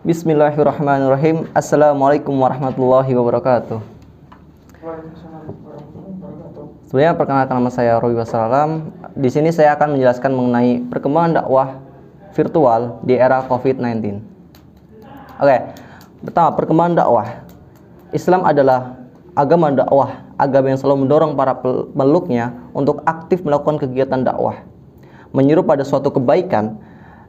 Bismillahirrahmanirrahim. Assalamualaikum warahmatullahi wabarakatuh. Sebelumnya perkenalkan nama saya Robi Wasalam. Di sini saya akan menjelaskan mengenai perkembangan dakwah virtual di era COVID-19. Oke, pertama perkembangan dakwah. Islam adalah agama dakwah, agama yang selalu mendorong para pemeluknya untuk aktif melakukan kegiatan dakwah, menyeru pada suatu kebaikan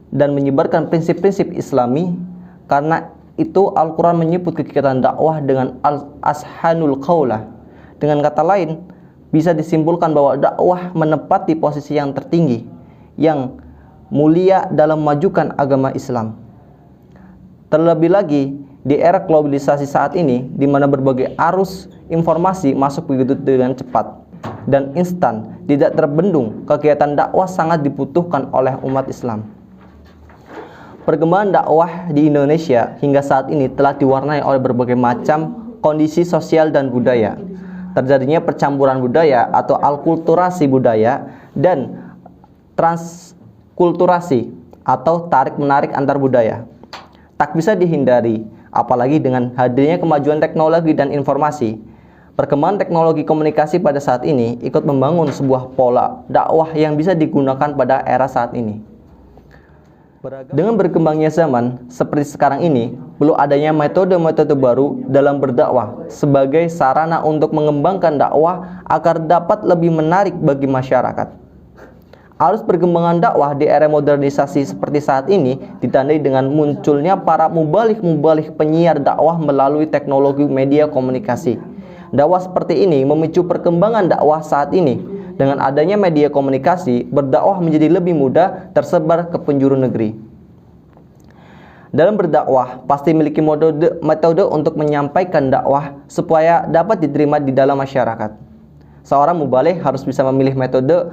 dan menyebarkan prinsip-prinsip Islami. Karena itu Al-Quran menyebut kegiatan dakwah dengan al-ashanul qaulah. Dengan kata lain, bisa disimpulkan bahwa dakwah menempati posisi yang tertinggi, yang mulia dalam memajukan agama Islam. Terlebih lagi di era globalisasi saat ini, di mana berbagai arus informasi masuk begitu dengan cepat dan instan, tidak terbendung, kegiatan dakwah sangat dibutuhkan oleh umat Islam. Perkembangan dakwah di Indonesia hingga saat ini telah diwarnai oleh berbagai macam kondisi sosial dan budaya. Terjadinya percampuran budaya atau alkulturasi budaya dan transkulturasi atau tarik-menarik antar budaya. Tak bisa dihindari, apalagi dengan hadirnya kemajuan teknologi dan informasi. Perkembangan teknologi komunikasi pada saat ini ikut membangun sebuah pola dakwah yang bisa digunakan pada era saat ini. Dengan berkembangnya zaman seperti sekarang ini, perlu adanya metode-metode baru dalam berdakwah sebagai sarana untuk mengembangkan dakwah agar dapat lebih menarik bagi masyarakat. Arus perkembangan dakwah di era modernisasi seperti saat ini ditandai dengan munculnya para mubalik-mubalik penyiar dakwah melalui teknologi media komunikasi. Dakwah seperti ini memicu perkembangan dakwah saat ini. Dengan adanya media komunikasi, berdakwah menjadi lebih mudah tersebar ke penjuru negeri. Dalam berdakwah, pasti memiliki metode untuk menyampaikan dakwah supaya dapat diterima di dalam masyarakat. Seorang mubalik harus bisa memilih metode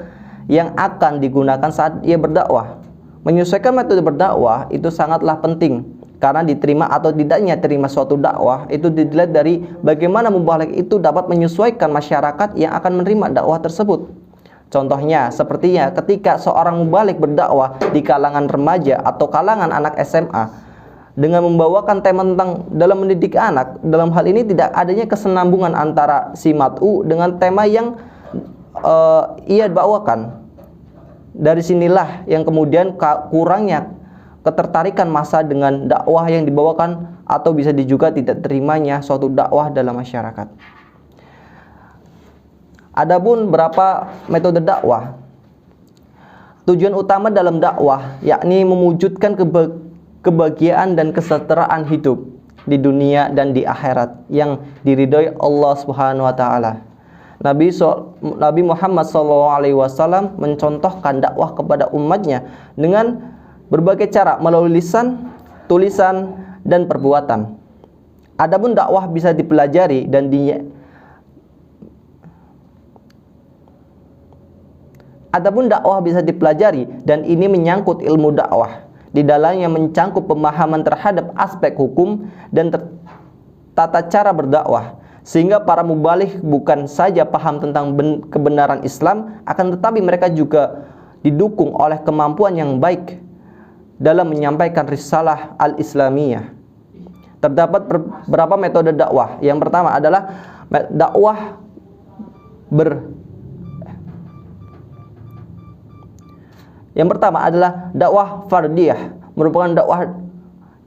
yang akan digunakan saat ia berdakwah. Menyesuaikan metode berdakwah itu sangatlah penting, karena diterima atau tidaknya terima suatu dakwah itu dilihat dari bagaimana mubalik itu dapat menyesuaikan masyarakat yang akan menerima dakwah tersebut. Contohnya, sepertinya ketika seorang mubalik berdakwah di kalangan remaja atau kalangan anak SMA dengan membawakan tema tentang dalam mendidik anak, dalam hal ini tidak adanya kesenambungan antara si mat'u dengan tema yang ia bawakan. Dari sinilah yang kemudian kurangnya ketertarikan massa dengan dakwah yang dibawakan, atau bisa juga tidak terimanya suatu dakwah dalam masyarakat. Adapun berapa metode dakwah. Tujuan utama dalam dakwah yakni mewujudkan kebahagiaan dan kesejahteraan hidup di dunia dan di akhirat yang diridhoi Allah Subhanahu wa taala. Nabi Muhammad SAW mencontohkan dakwah kepada umatnya dengan berbagai cara melalui lisan, tulisan, dan perbuatan. Adapun dakwah bisa dipelajari dan ini menyangkut ilmu dakwah. Di dalamnya mencangkup pemahaman terhadap aspek hukum dan tata cara berdakwah. Sehingga para mubalik bukan saja paham tentang kebenaran Islam, akan tetapi mereka juga didukung oleh kemampuan yang baik dalam menyampaikan risalah al-Islamiyah. Terdapat beberapa metode dakwah. Yang pertama adalah dakwah fardiyah, merupakan dakwah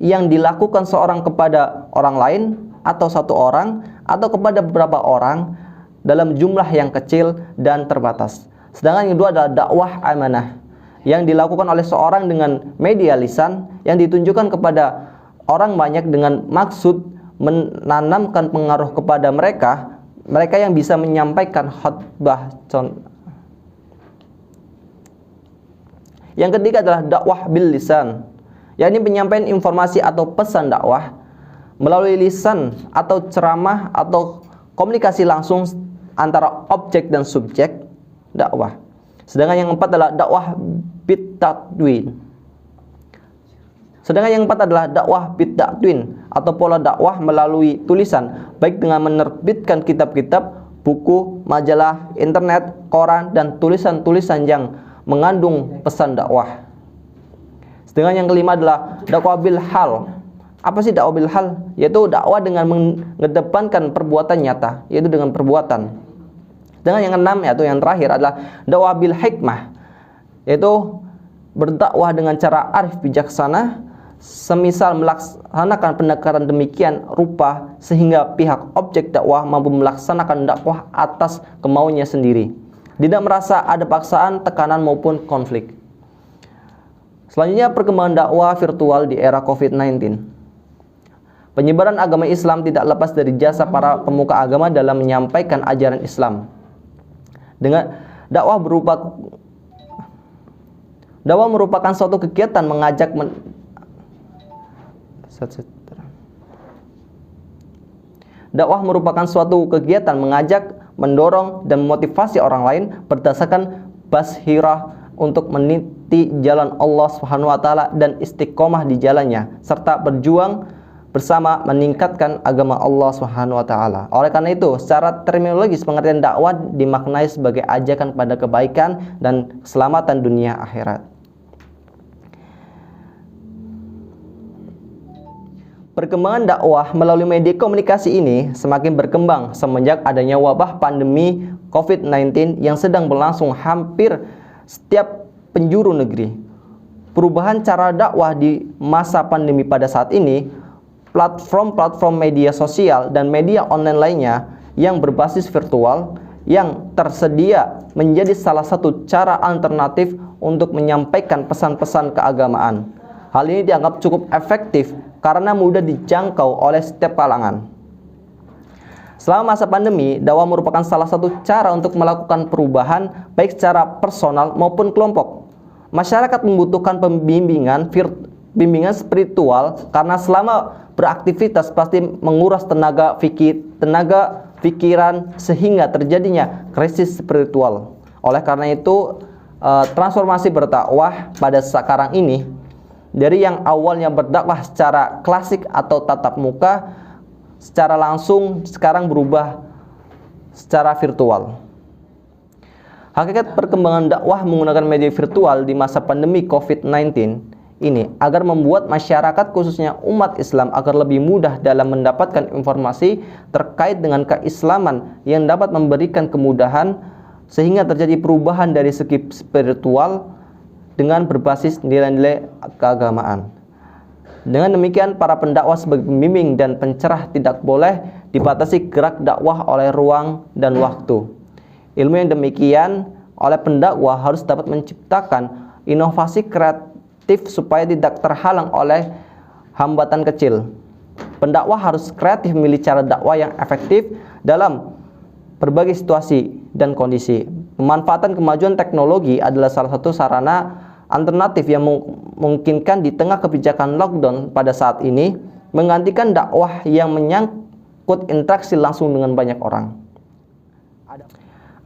yang dilakukan seorang kepada orang lain atau satu orang atau kepada beberapa orang dalam jumlah yang kecil dan terbatas. Sedangkan yang kedua adalah dakwah amanah yang dilakukan oleh seorang dengan media lisan yang ditunjukkan kepada orang banyak dengan maksud menanamkan pengaruh kepada mereka yang bisa menyampaikan khutbah. Yang ketiga adalah dakwah bil lisan, yakni penyampaian informasi atau pesan dakwah melalui lisan atau ceramah atau komunikasi langsung antara objek dan subjek dakwah. Sedangkan yang keempat adalah dakwah bit-takwin atau pola dakwah melalui tulisan, baik dengan menerbitkan kitab-kitab, buku, majalah, internet, koran, dan tulisan-tulisan yang mengandung pesan dakwah. Sedangkan yang kelima adalah dakwah bil hal, Apa sih dakwah bil hal? Yaitu dakwah dengan mengedepankan perbuatan nyata, yaitu dengan perbuatan. Dengan yang keenam, yaitu yang terakhir adalah dakwah bil hikmah, yaitu berdakwah dengan cara arif bijaksana, semisal melaksanakan pendekatan demikian rupa sehingga pihak objek dakwah mampu melaksanakan dakwah atas kemauannya sendiri, tidak merasa ada paksaan, tekanan maupun konflik. Selanjutnya, perkembangan dakwah virtual di era COVID-19. Penyebaran agama Islam tidak lepas dari jasa para pemuka agama dalam menyampaikan ajaran Islam. Dengan dakwah merupakan suatu kegiatan mengajak, mendorong dan memotivasi orang lain berdasarkan basirah untuk meniti jalan Allah Subhanahu wa taala dan istiqomah di jalannya, serta berjuang bersama meningkatkan agama Allah Subhanahu wa taala. Oleh karena itu, secara terminologis pengertian dakwah dimaknai sebagai ajakan pada kebaikan dan keselamatan dunia akhirat. Perkembangan dakwah melalui media komunikasi ini semakin berkembang semenjak adanya wabah pandemi COVID-19 yang sedang berlangsung hampir setiap penjuru negeri. Perubahan cara dakwah di masa pandemi pada saat ini, platform media sosial dan media online lainnya yang berbasis virtual yang tersedia menjadi salah satu cara alternatif untuk menyampaikan pesan-pesan keagamaan. Hal ini dianggap cukup efektif karena mudah dijangkau oleh setiap kalangan. Selama masa pandemi, dakwah merupakan salah satu cara untuk melakukan perubahan baik secara personal maupun kelompok. Masyarakat membutuhkan bimbingan spiritual karena selama beraktivitas pasti menguras tenaga pikiran sehingga terjadinya krisis spiritual. Oleh karena itu, transformasi berdakwah pada sekarang ini dari yang awalnya berdakwah secara klasik atau tatap muka secara langsung sekarang berubah secara virtual. Hakikat perkembangan dakwah menggunakan media virtual di masa pandemi COVID-19 ini agar membuat masyarakat khususnya umat Islam agar lebih mudah dalam mendapatkan informasi terkait dengan keislaman yang dapat memberikan kemudahan sehingga terjadi perubahan dari segi spiritual dengan berbasis nilai-nilai keagamaan. Dengan demikian, para pendakwah sebagai pembimbing dan pencerah tidak boleh dibatasi gerak dakwah oleh ruang dan waktu. Ilmu yang demikian oleh pendakwah harus dapat menciptakan inovasi kreatif supaya tidak terhalang oleh hambatan kecil. Pendakwah harus kreatif memilih cara dakwah yang efektif dalam berbagai situasi dan kondisi. Pemanfaatan kemajuan teknologi adalah salah satu sarana alternatif yang memungkinkan di tengah kebijakan lockdown pada saat ini menggantikan dakwah yang menyangkut interaksi langsung dengan banyak orang.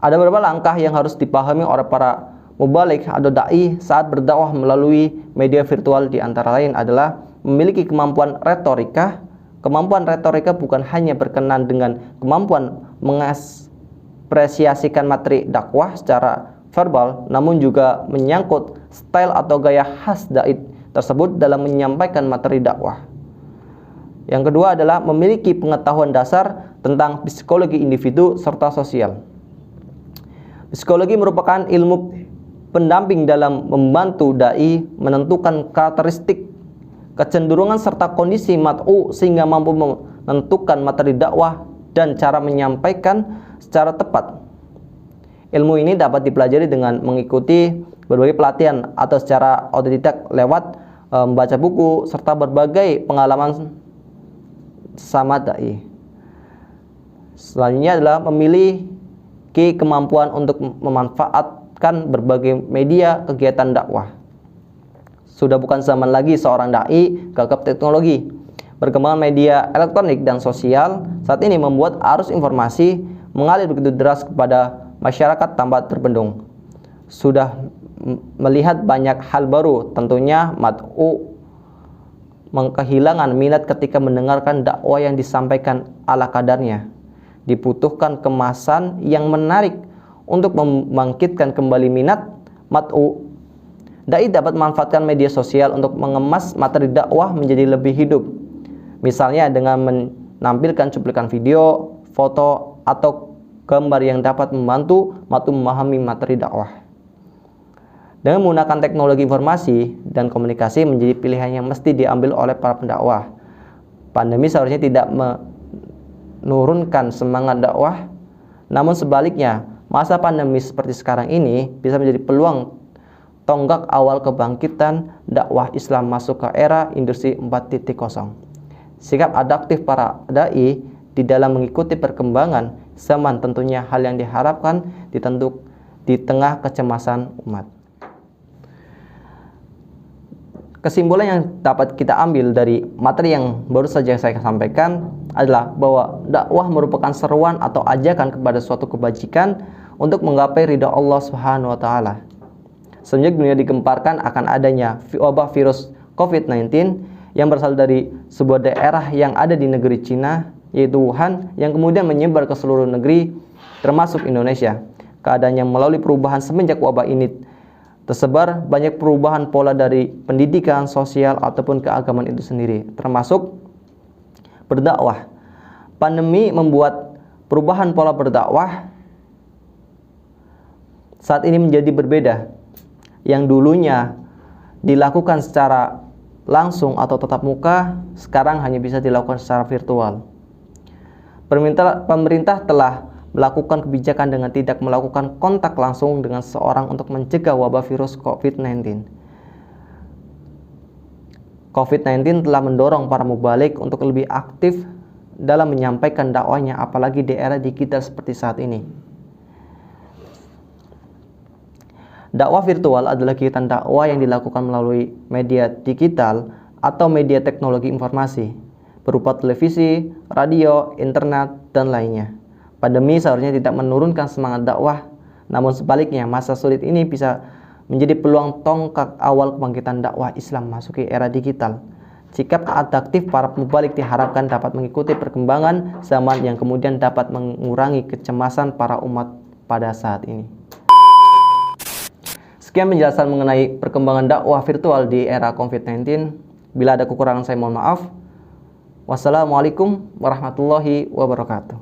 Ada beberapa langkah yang harus dipahami oleh para mubalik atau da'i saat berdakwah melalui media virtual, di antara lain adalah memiliki kemampuan retorika. Kemampuan retorika bukan hanya berkenan dengan kemampuan mengapresiasikan materi dakwah secara verbal, namun juga menyangkut style atau gaya khas da'i tersebut dalam menyampaikan materi dakwah. Yang kedua adalah memiliki pengetahuan dasar tentang psikologi individu serta sosial. Psikologi merupakan ilmu pendamping dalam membantu da'i menentukan karakteristik, kecenderungan serta kondisi mat'u sehingga mampu menentukan materi dakwah dan cara menyampaikan secara tepat. Ilmu ini dapat dipelajari dengan mengikuti berbagai pelatihan atau secara otodidak lewat membaca buku serta berbagai pengalaman sama da'i. Selanjutnya adalah memiliki kemampuan untuk memanfaatkan berbagai media kegiatan dakwah. Sudah bukan zaman lagi seorang da'i gagap teknologi. Perkembangan media elektronik dan sosial saat ini membuat arus informasi mengalir begitu deras kepada masyarakat tanpa terbendung. Sudah melihat banyak hal baru, tentunya mat'u kehilangan minat ketika mendengarkan dakwah yang disampaikan ala kadarnya. Dibutuhkan kemasan yang menarik untuk membangkitkan kembali minat mat'u. Dai dapat memanfaatkan media sosial untuk mengemas materi dakwah menjadi lebih hidup. Misalnya dengan menampilkan cuplikan video, foto, atau gambar yang dapat membantu memahami materi dakwah. Dengan menggunakan teknologi informasi dan komunikasi menjadi pilihan yang mesti diambil oleh para pendakwah. Pandemi seharusnya tidak menurunkan semangat dakwah, namun sebaliknya, masa pandemi seperti sekarang ini bisa menjadi peluang tonggak awal kebangkitan dakwah Islam masuk ke era industri 4.0. Sikap adaptif para dai di dalam mengikuti perkembangan zaman tentunya hal yang diharapkan di tengah kecemasan umat. Kesimpulan yang dapat kita ambil dari materi yang baru saja saya sampaikan adalah bahwa dakwah merupakan seruan atau ajakan kepada suatu kebajikan untuk menggapai ridha Allah Subhanahu wa taala. Semenjak dunia digemparkan akan adanya wabah virus COVID-19 yang berasal dari sebuah daerah yang ada di negeri Cina, yaitu Wuhan, yang kemudian menyebar ke seluruh negeri termasuk Indonesia. Keadaan yang melalui perubahan semenjak wabah ini tersebar banyak perubahan pola dari pendidikan, sosial, ataupun keagamaan itu sendiri, termasuk berdakwah. Pandemi membuat perubahan pola berdakwah saat ini menjadi berbeda. Yang dulunya dilakukan secara langsung atau tatap muka, sekarang hanya bisa dilakukan secara virtual. Pemerintah telah melakukan kebijakan dengan tidak melakukan kontak langsung dengan seseorang untuk mencegah wabah virus COVID-19. COVID-19 telah mendorong para mubalik untuk lebih aktif dalam menyampaikan dakwahnya, apalagi di era digital seperti saat ini. Dakwah virtual adalah kegiatan dakwah yang dilakukan melalui media digital atau media teknologi informasi, berupa televisi, radio, internet, dan lainnya. Pandemi seharusnya tidak menurunkan semangat dakwah, namun sebaliknya masa sulit ini bisa menjadi peluang tonggak awal kebangkitan dakwah Islam masuki era digital. Sikap adaptif para pembalik diharapkan dapat mengikuti perkembangan zaman yang kemudian dapat mengurangi kecemasan para umat pada saat ini. Sekian penjelasan mengenai perkembangan dakwah virtual di era COVID-19. Bila ada kekurangan saya mohon maaf. Wassalamualaikum warahmatullahi wabarakatuh.